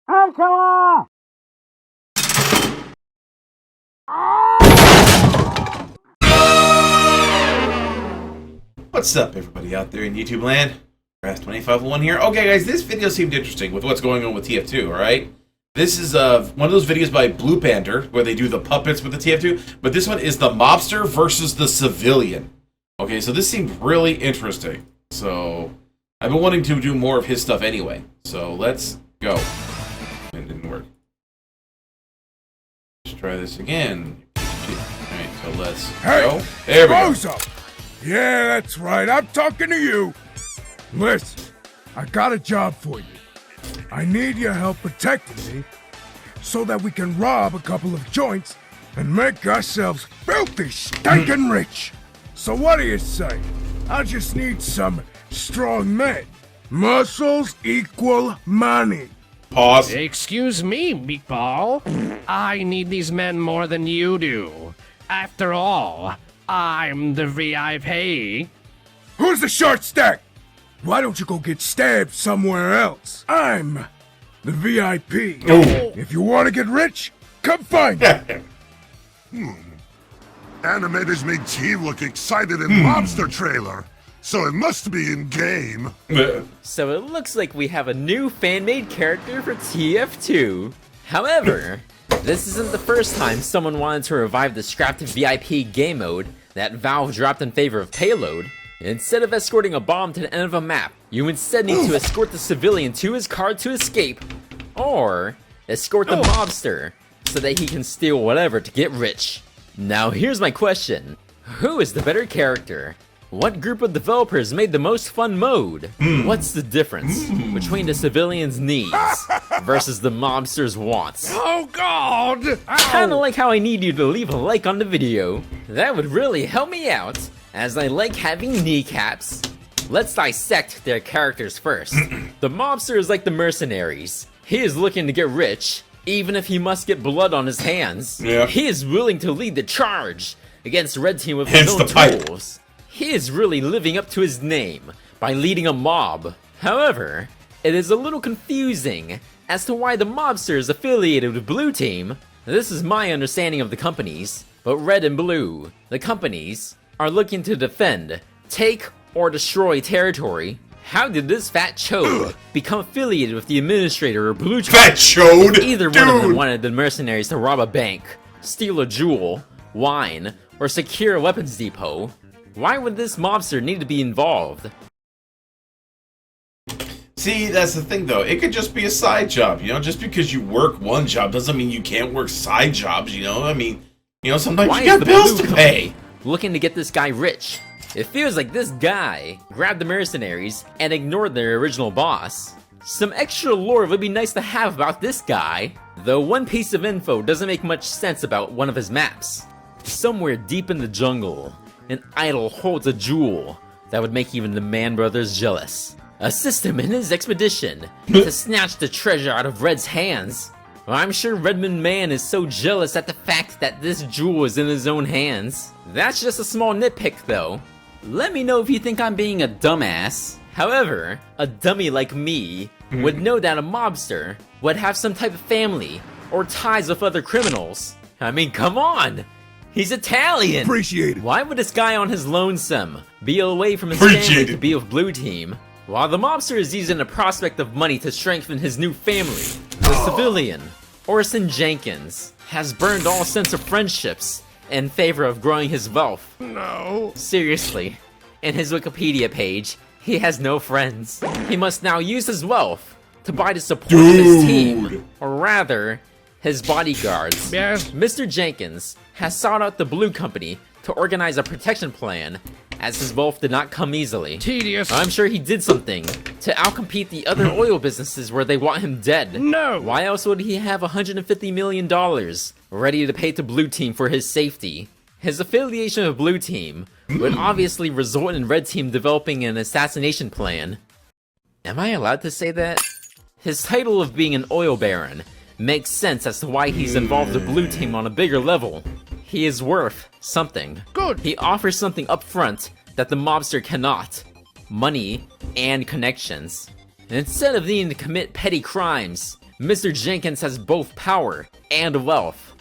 What's up, everybody out there in YouTube land? Ras2501 here. Okay, guys, this video seemed interesting with what's going on with TF2, alright? This is one of those videos by Blue Panther where they do the puppets with the TF2, but this one is the mobster versus the civilian. Okay, so this seemed really interesting. So, I've been wanting to do more of his stuff anyway. So, let's go. It didn't work. Let's try this again. Alright, so let's go. There we go. Up. Yeah, that's right. I'm talking to you. Listen, I got a job for you. I need your help protecting me so that we can rob a couple of joints and make ourselves filthy, stinking rich. So what do you say? I just need some strong men. Muscles equal money. Pause. Excuse me, Meatball. I need these men more than you do. After all, I'm the VIP. Who's the short stack? Why don't you go get stabbed somewhere else? I'm the VIP. Ooh. If you want to get rich, come find me. Animators made T look excited in Mobster trailer, so it must be in game. So it looks like we have a new fan-made character for TF2. However, this isn't the first time someone wanted to revive the scrapped VIP game mode that Valve dropped in favor of payload. Instead of escorting a bomb to the end of a map, you instead need to escort the civilian to his car to escape, or escort the mobster so that he can steal whatever to get rich. Now here's my question. Who is the better character? What group of developers made the most fun mode? What's the difference between the civilian's needs versus the mobster's wants? Oh God! Kinda like how I need you to leave a like on the video. That would really help me out, as I like having kneecaps. Let's dissect their characters first. The mobster is like the mercenaries. He is looking to get rich, even if he must get blood on his hands. Yeah. He is willing to lead the charge against Red Team with his own tools. He is really living up to his name by leading a mob. However, it is a little confusing as to why the mobster is affiliated with Blue Team. This is my understanding of the companies, but Red and Blue, the companies, are looking to defend, take, or destroy territory. How did this fat chode become affiliated with the administrator or Blue Team? Fat chode! Either one of them wanted the mercenaries to rob a bank, steal a jewel, wine, or secure a weapons depot. Why would this mobster need to be involved? See, that's the thing though. It could just be a side job, you know? Just because you work one job doesn't mean you can't work side jobs, you know? I mean, you know, sometimes Why you got is the bills Blue to pay. company looking to get this guy rich? It feels like this guy grabbed the mercenaries and ignored their original boss. Some extra lore would be nice to have about this guy, though one piece of info doesn't make much sense about one of his maps. Somewhere deep in the jungle, an idol holds a jewel that would make even the Mann brothers jealous. Assist him in his expedition to snatch the treasure out of Red's hands. Well, I'm sure Redmond Man is so jealous at the fact that this jewel is in his own hands. That's just a small nitpick though. Let me know if you think I'm being a dumbass. However, a dummy like me would know that a mobster would have some type of family or ties with other criminals. I mean, come on! He's Italian! Appreciate it. Why would this guy on his lonesome be away from his family to be with Blue Team, while the mobster is using the prospect of money to strengthen his new family? The civilian, Orson Jenkins, has burned all sense of friendships in favor of growing his wealth. No. Seriously, in his Wikipedia page, he has no friends. He must now use his wealth to buy the support of his team, or rather, his bodyguards. Yes. Mr. Jenkins has sought out the Blue Company to organize a protection plan, as his wealth did not come easily. Tedious. I'm sure he did something to outcompete the other oil businesses where they want him dead. No. Why else would he have $150 million ready to pay to Blue Team for his safety? His affiliation with Blue Team would obviously result in Red Team developing an assassination plan. Am I allowed to say that? His title of being an oil baron makes sense as to why he's involved with Blue Team on a bigger level. He is worth something. Good. He offers something up front that the mobster cannot. Money and connections. And instead of needing to commit petty crimes, Mr. Jenkins has both power and wealth.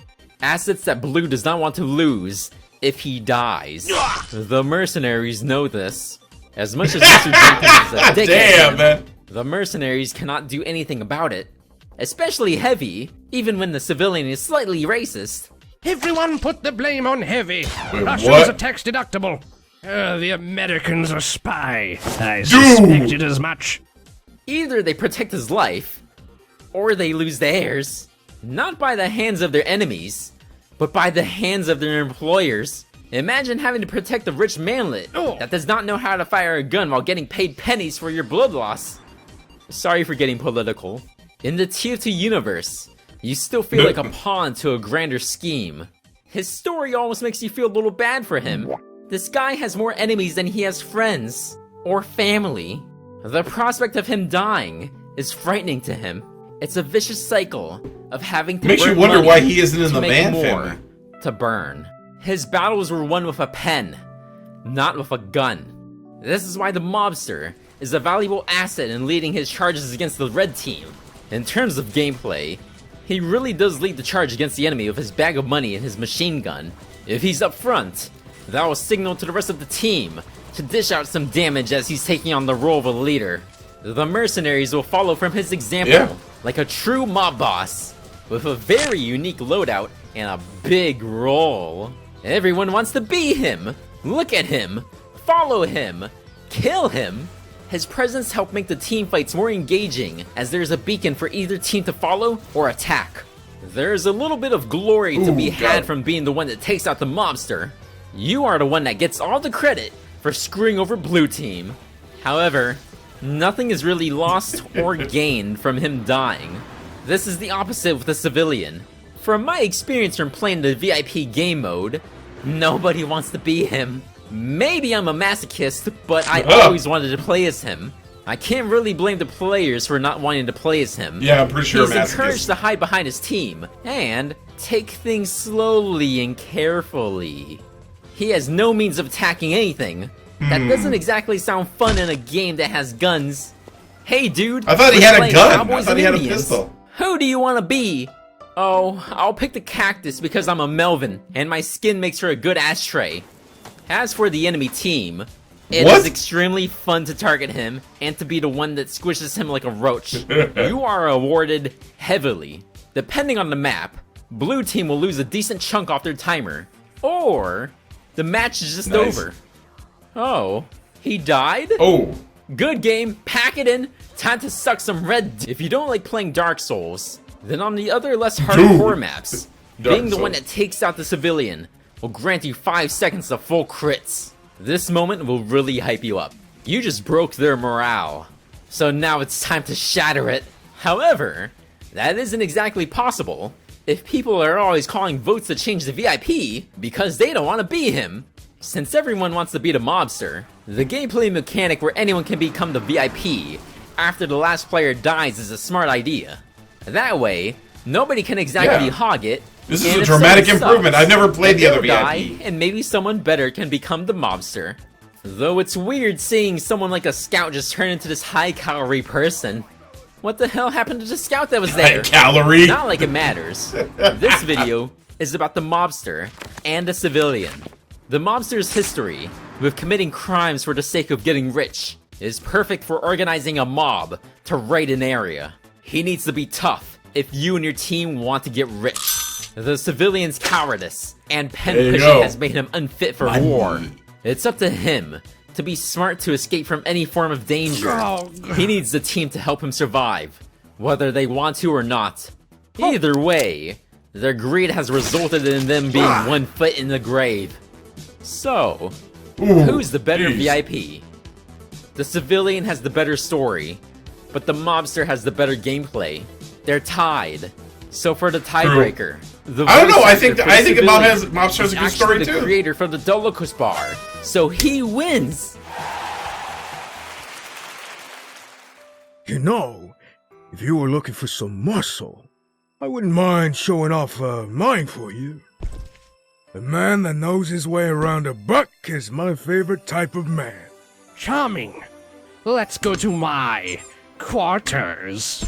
Assets that Blue does not want to lose if he dies. The mercenaries know this. As much as Mr. Jenkins is a dickhead, Damn, man. the mercenaries cannot do anything about it. Especially Heavy, even when the civilian is slightly racist. Everyone put the blame on Heavy. Wait, Russians what? are tax deductible. The Americans are spy. I suspected as much. Either they protect his life, or they lose theirs. Not by the hands of their enemies, but by the hands of their employers. Imagine having to protect a rich manlet that does not know how to fire a gun while getting paid pennies for your blood loss. Sorry for getting political. In the TF2 universe, you still feel like a pawn to a grander scheme. His story almost makes you feel a little bad for him. This guy has more enemies than he has friends or family. The prospect of him dying is frightening to him. It's a vicious cycle of having to Makes you burn wonder money why he isn't in to the make Man more family. to burn. His battles were won with a pen, not with a gun. This is why the Mobster is a valuable asset in leading his charges against the red team. In terms of gameplay, he really does lead the charge against the enemy with his bag of money and his machine gun. If he's up front, that will signal to the rest of the team to dish out some damage as he's taking on the role of a leader. The mercenaries will follow from his example, like a true mob boss, with a very unique loadout and a big role. Everyone wants to be him, look at him, follow him, kill him. His presence helped make the team fights more engaging, as there's a beacon for either team to follow or attack. There's a little bit of glory to be had from being the one that takes out the Mobster. You are the one that gets all the credit for screwing over Blue Team. However, nothing is really lost or gained from him dying. This is the opposite with the civilian. From my experience from playing the VIP game mode, nobody wants to be him. Maybe I'm a masochist, but I always wanted to play as him. I can't really blame the players for not wanting to play as him. Yeah, I'm pretty sure He's encouraged to hide behind his team, and take things slowly and carefully. He has no means of attacking anything. That doesn't exactly sound fun in a game that has guns. Hey dude, I thought he we're had a playing gun. I Cowboys thought and he had a Indians. pistol. Who do you want to be? Oh, I'll pick the cactus because I'm a Melvin, and my skin makes for a good ashtray. As for the enemy team, it is extremely fun to target him and to be the one that squishes him like a roach. You are awarded heavily. Depending on the map, Blue Team will lose a decent chunk off their timer, or the match is just over. Oh, he died? Oh. Good game, pack it in, time to suck some red. If you don't like playing Dark Souls, then on the other less hardcore maps, being the one that takes out the civilian will grant you 5 seconds of full crits. This moment will really hype you up. You just broke their morale, so now it's time to shatter it. However, that isn't exactly possible if people are always calling votes to change the VIP because they don't want to be him. Since everyone wants to be the Mobster, the gameplay mechanic where anyone can become the VIP after the last player dies is a smart idea. That way, nobody can exactly hog it. This is a dramatic improvement. I've never played the other VIP. Die, and maybe someone better can become the Mobster. Though it's weird seeing someone like a scout just turn into this high-calorie person. What the hell happened to the scout that was there? Calorie. Not like it matters. This video is about the Mobster and a civilian. The Mobster's history, with committing crimes for the sake of getting rich, is perfect for organizing a mob to raid an area. He needs to be tough if you and your team want to get rich. The civilian's cowardice and pen pushing has made him unfit for war. It's up to him to be smart to escape from any form of danger. He needs the team to help him survive, whether they want to or not. Either way, their greed has resulted in them being 1 foot in the grave. So, who's the better VIP? The civilian has the better story, but the Mobster has the better gameplay. They're tied. So for the tiebreaker, I don't know. I think about his Mobster has a good story too. The creator from the Dolocus bar, so he wins. You know, if you were looking for some muscle, I wouldn't mind showing off mine for you. A man that knows his way around a buck is my favorite type of man. Charming. Let's go to my quarters.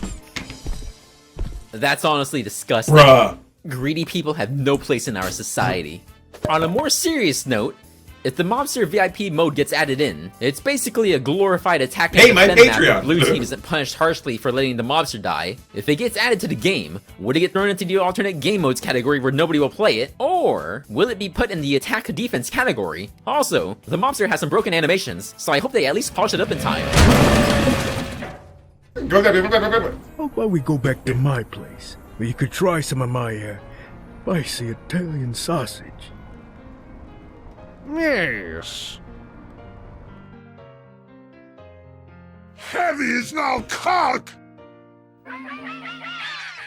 That's honestly disgusting. Bruh. Greedy people have no place in our society. On a more serious note, if the Mobster VIP mode gets added in, it's basically a glorified attack Hey, my defend map Patreon. where blue team isn't punished harshly for letting the Mobster die. If it gets added to the game, would it get thrown into the alternate game modes category where nobody will play it? Or will it be put in the attack defense category? Also, the Mobster has some broken animations, so I hope they at least polish it up in time. Go there, go. How about we go back to my place, where you could try some of my, spicy Italian sausage? Yes. Heavy is now cock!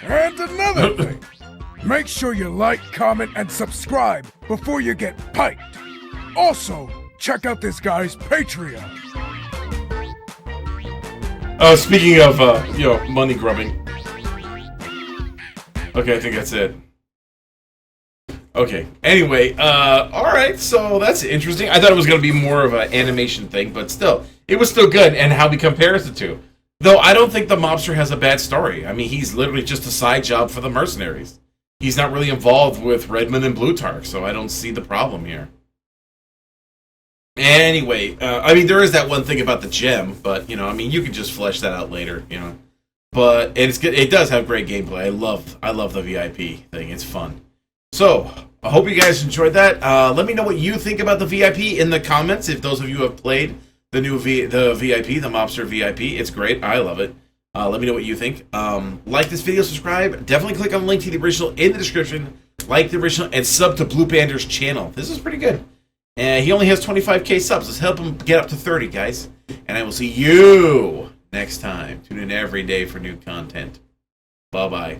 And another thing, make sure you like, comment, and subscribe before you get piked. Also, check out this guy's Patreon. Oh, speaking of, money grubbing. Okay, I think that's it. Okay, anyway, alright, so that's interesting. I thought it was going to be more of an animation thing, but still, it was still good, and how he compares the two. Though, I don't think the Mobster has a bad story. I mean, he's literally just a side job for the mercenaries. He's not really involved with Redmond and Blutarch, so I don't see the problem here. Anyway, I mean, there is that one thing about the gem, but, you can just flesh that out later, But, and it's good. It does have great gameplay. I love the VIP thing. It's fun. So, I hope you guys enjoyed that. Let me know what you think about the VIP in the comments. If those of you have played the new VIP, the Mobster VIP, it's great. I love it. Let me know what you think. Like this video, subscribe. Definitely click on the link to the original in the description. Like the original and sub to Blue Pander's channel. This is pretty good. And he only has 25k subs. Let's help him get up to 30, guys. And I will see you next time. Tune in every day for new content. Bye-bye.